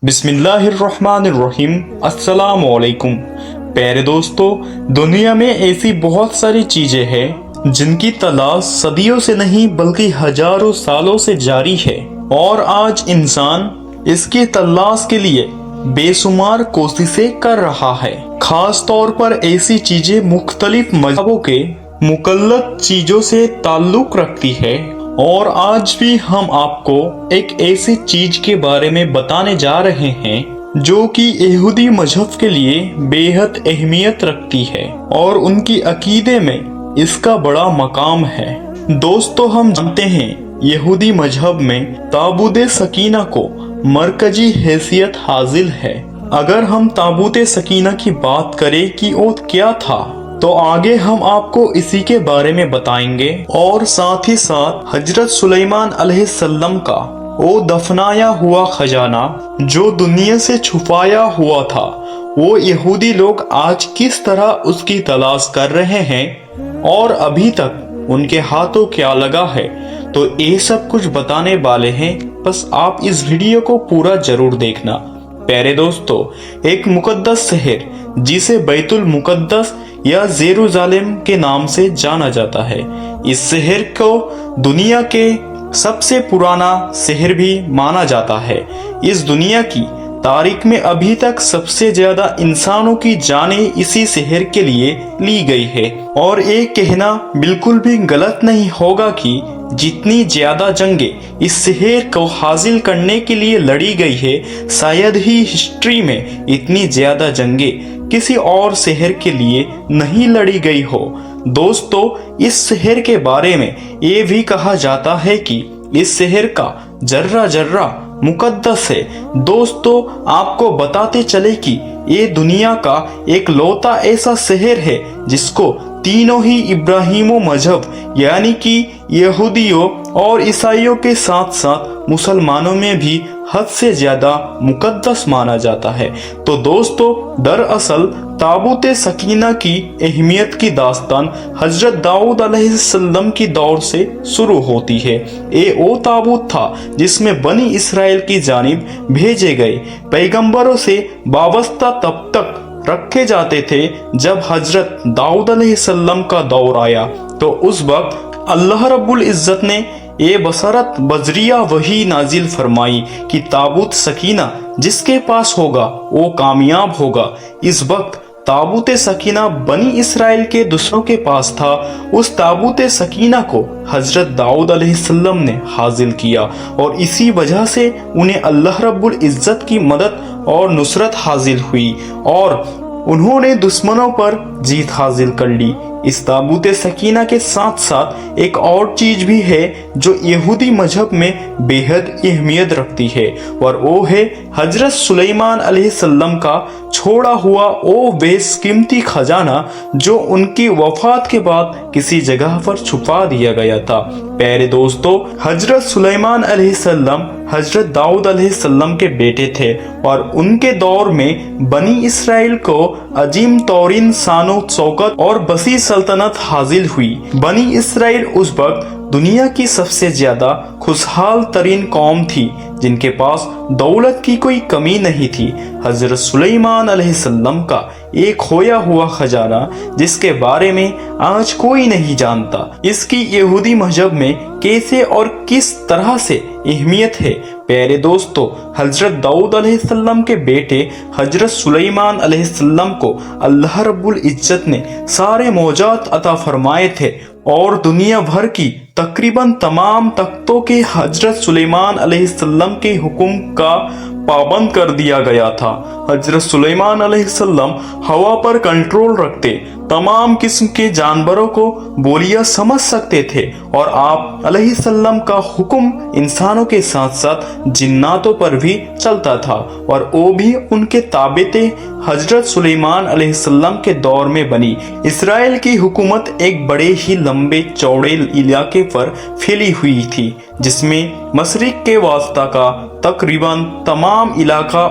बिस्मिल्लाहिर्रहमानिर्रहीम। अस्सलाम वालेकुम। प्यारे दोस्तों, दुनिया में ऐसी बहुत सारी चीजें हैं जिनकी तलाश सदियों से नहीं बल्कि हजारों सालों से जारी है और आज इंसान इसकी तलाश के लिए बेशुमार कोशिशें कर रहा है। खास तौर पर ऐसी चीजें मुख्तलिफ मजहबों के मुकल्लद चीजों से ताल्लुक रखती है और आज भी हम आपको एक ऐसी चीज के बारे में बताने जा रहे हैं जो कि यहूदी मजहब के लिए बेहद अहमियत रखती है और उनकी अकीदे में इसका बड़ा मकाम है। दोस्तों, हम जानते हैं यहूदी मजहब में ताबूत सकीना को मरकजी हैसियत हासिल है। अगर हम ताबूत सकीना की बात करें कि वो क्या था तो आगे हम आपको इसी के बारे में बताएंगे और साथ ही साथ हजरत सुलेमान अलैहिस्सलाम का वो दफनाया हुआ खजाना जो दुनिया से छुपाया हुआ था, वो यहूदी लोग आज किस तरह उसकी तलाश कर रहे हैं और अभी तक उनके हाथों क्या लगा है, तो ये सब कुछ बताने वाले हैं। बस आप इस वीडियो को पूरा जरूर देखना। प्यारे दोस्तों, एक मुकद्दस शहर जिसे बैतुल मुकद्दस या जेरूसलम के नाम से जाना जाता है, इस शहर को दुनिया के सबसे पुराना शहर भी माना जाता है। इस दुनिया की तारीख में अभी तक सबसे ज्यादा इंसानों की जानें इसी शहर के लिए ली गई है और ये कहना बिल्कुल भी गलत नहीं होगा कि जितनी ज्यादा जंगें इस शहर को हासिल करने के लिए लड़ी गई है, शायद ही हिस्ट्री में इतनी ज्यादा जंगें किसी और शहर के लिए नहीं लड़ी गई हो। दोस्तों, इस शहर के बारे में ये भी कहा जाता है कि इस शहर का जर्रा जर्रा मुकद्दस है। दोस्तों, आपको बताते चले कि ये दुनिया का एक लौता ऐसा शहर है जिसको तीनों ही इब्राहिमो मजहब यानी कि यहूदियों और ईसाइयों के साथ साथ मुसलमानों में भी हद से ज्यादा मुकद्दस माना जाता है। तो दोस्तों, दरअसल ताबूत सकीना की अहमियत की दास्तान हजरत दाऊद अलैहिस्सलाम की दौर से शुरू होती है। ये वो ताबूत था जिसमें बनी इसराइल की जानिब भेजे गए पैगंबरों से वाबस्ता तब तक रखे जाते थे जब हजरत दाऊद अलैहिस्सलाम का दौर आया। तो उस वक्त अल्लाह रब्बुल इज्जत ने ये बसरत बजरिया वही नाजिल फरमाई कि ताबूत सकीना जिसके पास होगा वो कामयाब होगा। इस वक्त ताबूत सकीना बनी इसराइल के दुश्मनों के पास था। उस ताबूत सकीना को हजरत दाऊद अलैहिस्सलाम ने हासिल किया और इसी वजह से उन्हें अल्लाह रब्बुल इज्जत की मदद और नुसरत हासिल हुई और उन्होंने दुश्मनों पर जीत हासिल कर ली। इस ताबूत सकीना के साथ साथ एक और चीज भी है जो यहूदी मजहब में बेहद अहमियत रखती है और वो है हजरत सुलेमान अलैहिस्सलाम का छोड़ा हुआ वो बेशकीमती खजाना जो उनकी वफात के बाद किसी जगह पर छुपा दिया गया था। प्यारे दोस्तों, हजरत सुलेमान अलैहिस्सलाम हजरत दाऊद अलैहिस्सलाम के बेटे थे और उनके दौर में बनी इसराइल को अजीम तौरीन सानो शौकत और बसी सल्तनत हासिल हुई। बनी इसराइल उस वक्त दुनिया की सबसे ज्यादा खुशहाल तरीन कौम थी जिनके पास दौलत की कोई कमी नहीं थी। हजरत सुलेमान अलैहिस्सलाम का एक खोया हुआ खजाना जिसके बारे में आज कोई नहीं जानता, इसकी यहूदी मजहब में कैसे और किस तरह से अहमियत है। प्यारे दोस्तों, हजरत दाऊद अलैहिस्सलाम के बेटे हजरत सुलेमान अलैहिस्सलाम को अल्लाह रब्बुल इज्जत ने सारे मौजात अता फरमाए थे और दुनिया भर की तकरीबन तमाम तख्तों के हजरत सुलेमान अलैहिस्सलाम के हुक्म का पाबंद कर दिया गया था। हजरत सुलेमान अलैहिस्सलाम हवा पर कंट्रोल रखते, तमाम किस्म के जानवरों को बोलियां समझ सकते थे और आप अलैहिस्सलाम का हुक्म इंसानों के साथ साथ जिन्नातों पर भी चलता था और वो भी उनके ताबे थे। हजरत सुलेमान अलैहिस्सलाम के दौर में बनी इसराइल की हुकूमत एक बड़े ही लंबे चौड़े इलाके पर फैली हुई थी जिसमें मशरिक के वास्ता का तकरीबन तमाम इलाका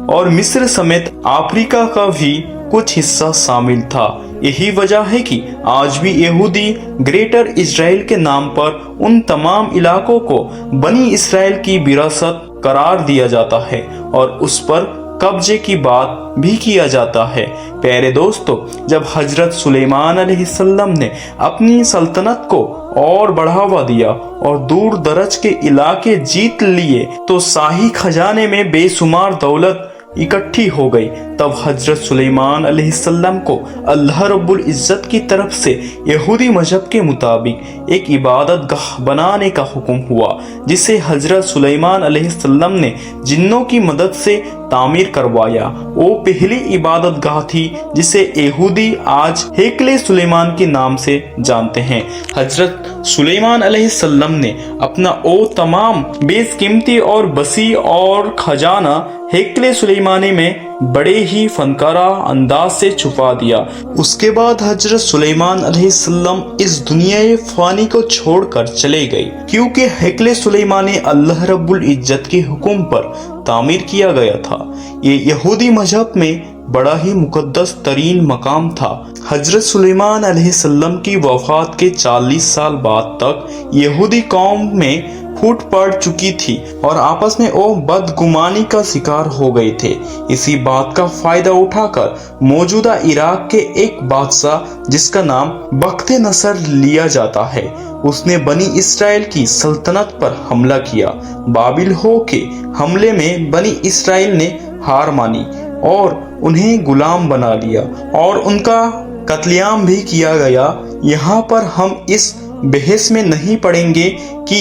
और मिस्र समेत अफ्रीका का भी कुछ हिस्सा शामिल था। यही वजह है कि आज भी यहूदी ग्रेटर इजराइल के नाम पर उन तमाम इलाकों को बनी इसराइल की विरासत قرار دیا جاتا ہے اور اس پر قبضے کی بات بھی کیا جاتا ہے۔ پیارے دوستو، جب حضرت سلیمان علیہ السلام نے اپنی سلطنت کو اور بڑھاوا دیا اور دور دراز کے علاقے جیت لیے تو شاہی خزانے میں بے شمار دولت اکٹھی ہو گئی۔ تب حضرت سلیمان علیہ السلام کو اللہ رب العزت کی طرف سے یہودی مذہب کے مطابق ایک عبادت گاہ بنانے کا حکم ہوا، جسے حضرت سلیمان علیہ السلام نے جنوں کی مدد سے تعمیر کروایا۔ وہ پہلی عبادت گاہ تھی جسے یہودی آج ہیکل سلیمان کے نام سے جانتے ہیں۔ حضرت سلیمان علیہ السلام نے اپنا وہ تمام بیش قیمتی اور وسیع اور خزانہ ہیکل سلیمانی میں بڑے ہی فنکارہ انداز سے چھپا دیا۔ اس کے بعد حضرت سلیمان علیہ السلام اس دنیا فانی کو چھوڑ کر چلے گئے، کیونکہ ہیکل سلیمانی اللہ رب العزت کے حکم پر تعمیر کیا گیا تھا۔ یہ یہودی مذہب میں بڑا ہی مقدس ترین مقام تھا۔ حضرت سلیمان علیہ السلام کی وفات کے 40 سال بعد تک یہودی قوم میں پھوٹ پڑ چکی تھی اور آپس میں وہ بدگمانی کا شکار ہو گئے تھے۔ اسی بات کا فائدہ اٹھا کر موجودہ عراق کے ایک بادشاہ جس کا نام بخت نصر لیا جاتا ہے، اس نے بنی اسرائیل کی سلطنت پر حملہ کیا۔ بابل ہو کے حملے میں بنی اسرائیل نے ہار مانی اور انہیں غلام بنا لیا اور ان کا قتل عام بھی کیا گیا۔ یہاں پر ہم اس بحث میں نہیں پڑیں گے کہ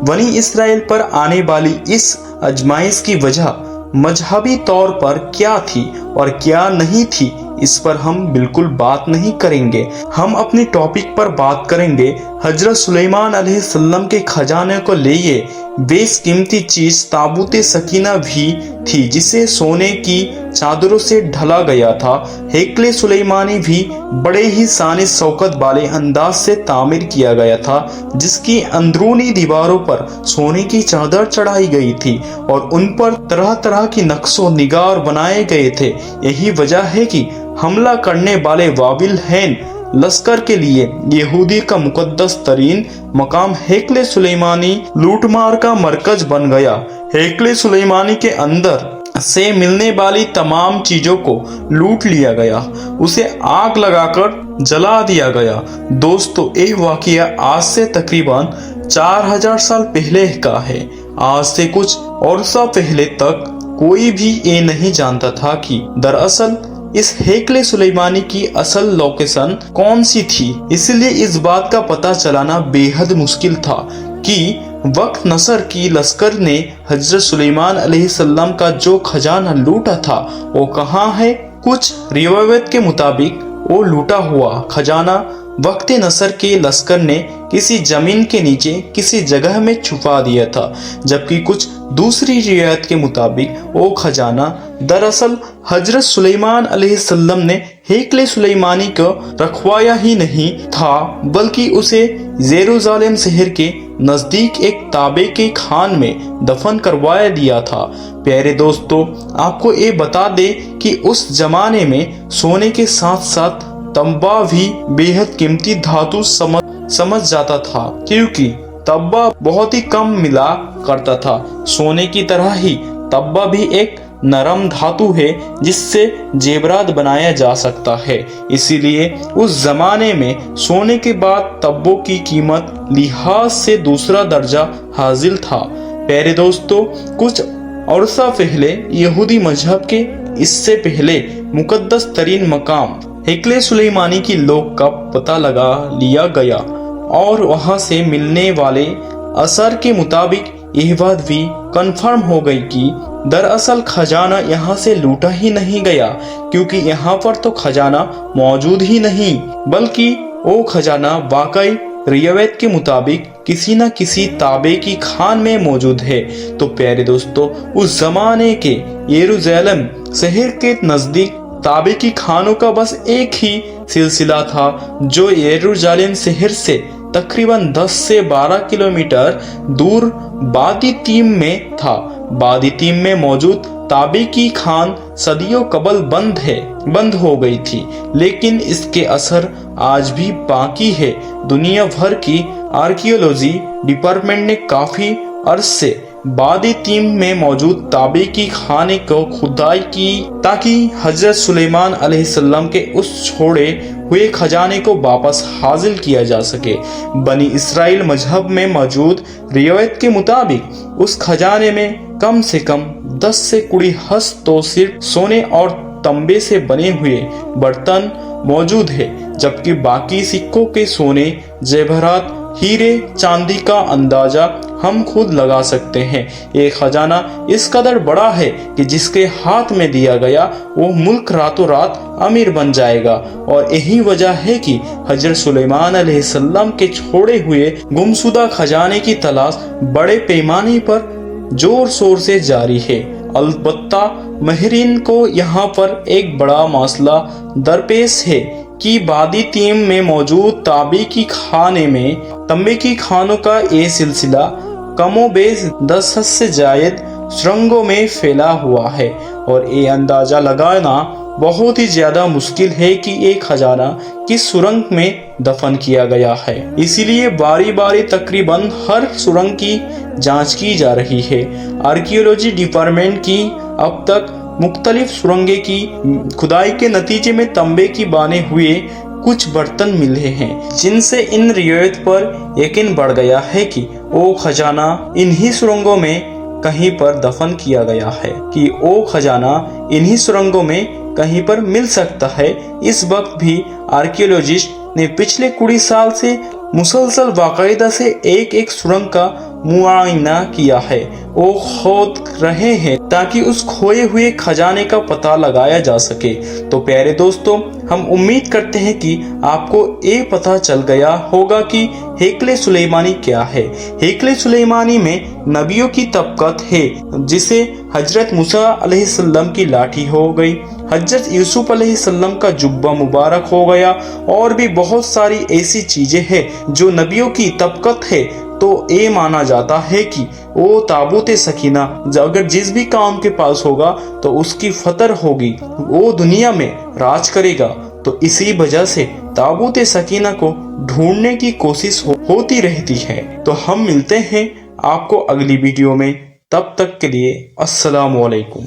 بنی اسرائیل پر آنے والی اس آزمائش کی وجہ مذہبی طور پر کیا تھی اور کیا نہیں تھی، اس پر ہم بالکل بات نہیں کریں گے۔ ہم اپنی ٹاپک پر بات کریں گے حضرت سلیمان علیہ السلام کے خزانے کو لیے بیش قیمتی چیز تابوت سکینہ بھی تھی، جسے سونے کی چادروں سے ڈھلا گیا تھا۔ ہیکل سلیمانی بھی بڑے ہی شان شوکت والے انداز سے تعمیر کیا گیا تھا، جس کی اندرونی دیواروں پر سونے کی چادر چڑھائی گئی تھی اور ان پر طرح طرح کی نقش و نگار بنائے گئے تھے۔ یہی وجہ ہے کہ حملہ کرنے والے بابل ہین لشکر کے لیے یہودی کا مقدس ترین مقام ہیکل سلیمانی لوٹ مار کا مرکز بن گیا۔ ہیکل سلیمانی کے اندر سے ملنے والی تمام چیزوں کو لوٹ لیا گیا، اسے آگ لگا کر جلا دیا گیا۔ دوستو، یہ واقعہ آج سے تقریباً 4000 سال پہلے کا ہے۔ آج سے کچھ عرصہ پہلے تک کوئی بھی یہ نہیں جانتا تھا کہ دراصل اس ہیکل سلیمانی کی اصل لوکیشن کون سی تھی۔ اس لیے اس بات کا پتہ چلانا بے حد مشکل تھا کہ بخت نصر کی لشکر نے حضرت سلیمان علیہ السلام کا جو خزانہ لوٹا تھا وہ کہاں ہے۔ کچھ روایت کے مطابق وہ لوٹا ہوا خزانہ بخت نصر کے لشکر نے کسی زمین کے نیچے کسی جگہ میں چھپا دیا تھا، جبکہ کچھ دوسری روایت کے مطابق وہ خزانہ دراصل حضرت سلیمان علیہ السلام نے ہیکل سلیمانی کو رکھوایا ہی نہیں تھا، بلکہ اسے یروشلم شہر کے نزدیک ایک تابے کے خان میں دفن کروایا دیا تھا۔ پیارے دوستو، آپ کو یہ بتا دے کہ اس زمانے میں سونے کے ساتھ ساتھ تانبا بھی بے حد قیمتی دھاتو سمجھ جاتا تھا، کیونکہ تانبا بہت ہی کم ملا کرتا تھا۔ سونے کی طرح ہی تانبا بھی ایک نرم دھاتو ہے جس سے زیورات بنایا جا سکتا ہے، اسی لیے اس زمانے میں سونے کے بعد تانبوں کی قیمت لحاظ سے دوسرا درجہ حاصل تھا۔ پیارے دوستو، کچھ عرصہ پہلے یہودی مذہب کے اس سے پہلے مقدس ترین مقام ہیکل سلیمانی کی لوگ کا پتہ لگا لیا گیا اور وہاں سے ملنے والے اثر کے مطابق یہ بات بھی کنفرم ہو گئی کہ دراصل خزانہ یہاں سے لوٹا ہی نہیں گیا، کیونکہ یہاں پر تو خزانہ موجود ہی نہیں، بلکہ وہ خزانہ واقعی روایت کے مطابق کسی نہ کسی تابے کی خان میں موجود ہے۔ تو پیارے دوستو، اس زمانے کے یروشلم شہر کے نزدیک تابے کی خانوں کا بس ایک ہی سلسلہ تھا، جو یروشلم شہر سے تقریباً 10 سے 12 کلومیٹر دور وادی تیم میں تھا۔ وادی تیم میں موجود تابے کی خان صدیوں قبل بند ہو گئی تھی، لیکن اس کے اثر آج بھی باقی ہے۔ دنیا بھر کی آرکیولوجی ڈپارٹمنٹ نے کافی عرصے سے वादी तीम में मौजूद ताबे की खाने को खुदाई की ताकि हजरत सुलेमान अलैहिस्सलाम के उस छोड़े हुए खजाने को वापस हासिल किया जा सके। बनी इसराइल मजहब में मौजूद रिवायत के मुताबिक उस खजाने में कम से कम 10 से 20 हस्त तो सिर्फ सोने और तांबे से बने हुए बर्तन मौजूद है, जबकि बाकी सिक्कों के सोने, जेवरात, हीरे, चांदी का अंदाजा हम खुद लगा सकते हैं। ये खजाना इस कदर बड़ा है कि जिसके हाथ में दिया गया वो मुल्क रातों रात अमीर बन जाएगा। और यही वजह है कि हजरत सुलेमान अलैहिस्सलाम के छोड़े हुए गुमशुदा खजाने की तलाश बड़े पैमाने पर जोर शोर से जारी है। अलबत्ता माहिरीन को यहाँ पर एक बड़ा मसला दरपेश है कि वादी तीम में मौजूद तांबे की खाने में तांबे की खानों का ये सिलसिला कमोबेश 10 से जायद सुरंगों में फैला हुआ है और ये अंदाजा लगाना बहुत ही ज्यादा मुश्किल है कि ये खजाना किस सुरंग में दफन किया गया है। इसीलिए बारी बारी तकरीबन हर सुरंग की जांच की जा रही है। आर्कियोलॉजी डिपार्टमेंट की अब तक मुख्तलिफ सुरंगें की खुदाई के नतीजे में तांबे की बने हुए कुछ बर्तन मिले हैं, जिनसे इन रिवायत पर यकीन बढ़ गया है कि वो खजाना इन्हीं सुरंगों में कहीं पर दफन किया गया है, कि वो खजाना इन्हीं सुरंगों में कहीं पर मिल सकता है। इस वक्त भी आर्कियोलॉजिस्ट ने पिछले 20 साल से मुसलसल बाकायदा से एक एक सुरंग का मुआयना किया है। वो खोद रहे हैं ताकि उस खोए हुए खजाने का पता लगाया जा सके। तो प्यारे दोस्तों, हम उम्मीद करते हैं कि आपको ये पता चल गया होगा कि हेकले सुलेमानी क्या है। हेकले सुलेमानी में नबियों की तबकत है, जिसे हजरत मूसा अलैहिस्सलाम की लाठी हो गई, हजरत यूसुफ अलैहिस्सलाम का जुब्बा मुबारक हो गया, और भी बहुत सारी ऐसी चीजें हैं जो नबियों की तबकत है। तो ये माना जाता है कि वो ताबूत सकीना अगर जिस भी काम के पास होगा तो उसकी फतर होगी, वो दुनिया में राज करेगा। तो इसी वजह से ताबूत सकीना को ढूंढने की कोशिश होती रहती है। तो हम मिलते हैं आपको अगली वीडियो में, तब तक के लिए अस्सलाम वालेकुम।